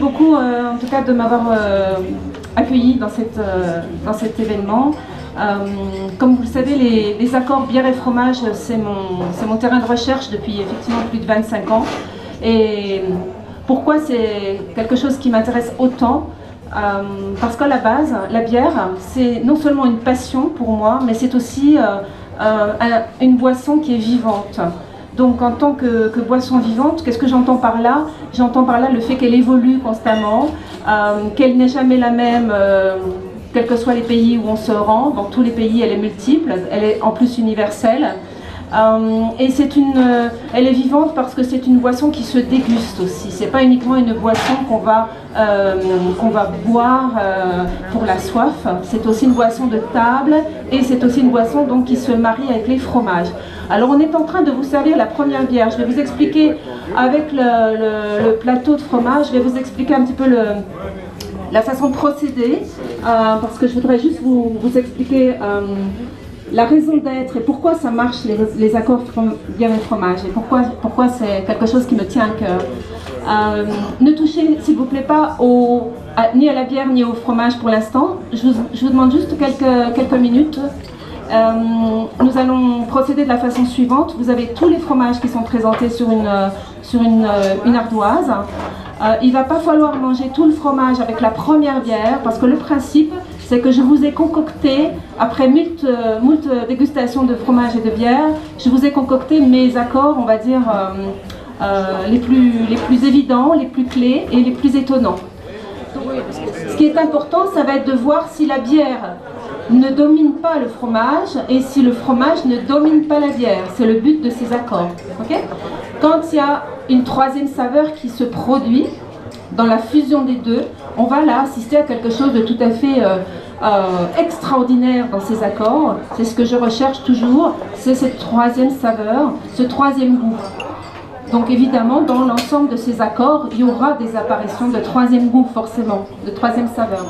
beaucoup en tout cas de m'avoir accueilli dans cet événement. Comme vous le savez, les accords bière et fromage, c'est mon terrain de recherche depuis effectivement plus de 25 ans. Et pourquoi c'est quelque chose qui m'intéresse autant? Parce qu'à la base, la bière, c'est non seulement une passion pour moi, mais c'est aussi une boisson qui est vivante. Donc en tant que boisson vivante, qu'est-ce que j'entends par là? J'entends par là le fait qu'elle évolue constamment, qu'elle n'est jamais la même, quels que soient les pays où on se rend. Dans tous les pays, elle est multiple, elle est en plus universelle. Et elle est vivante parce que c'est une boisson qui se déguste aussi. C'est pas uniquement une boisson qu'on va boire pour la soif. C'est aussi une boisson de table et c'est aussi une boisson donc qui se marie avec les fromages. Alors on est en train de vous servir la première bière. Je vais vous expliquer avec le plateau de fromage. Je vais vous expliquer un petit peu la façon de procéder parce que je voudrais juste vous expliquer la raison d'être et pourquoi ça marche les accords bière et fromage et pourquoi c'est quelque chose qui me tient à cœur. Ne touchez s'il vous plaît pas ni à la bière ni au fromage pour l'instant. Je vous demande juste quelques minutes. Nous allons procéder de la façon suivante. Vous avez tous les fromages qui sont présentés sur une ardoise. Il ne va pas falloir manger tout le fromage avec la première bière parce que le principe c'est que je vous ai concocté, après moult dégustations de fromage et de bière, je vous ai concocté mes accords, on va dire, les plus évidents, les plus clés et les plus étonnants. Ce qui est important, ça va être de voir si la bière ne domine pas le fromage et si le fromage ne domine pas la bière. C'est le but de ces accords. Okay? Quand il y a une troisième saveur qui se produit, dans la fusion des deux, on va là assister à quelque chose de tout à fait extraordinaire dans ces accords. C'est ce que je recherche toujours, c'est cette troisième saveur, ce troisième goût. Donc évidemment, dans l'ensemble de ces accords, il y aura des apparitions de troisième goût forcément, de troisième saveur.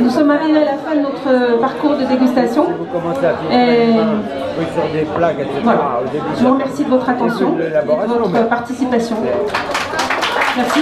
Nous sommes arrivés à la fin de notre parcours de dégustation. Voilà. Je vous remercie de votre attention et de votre participation. Merci.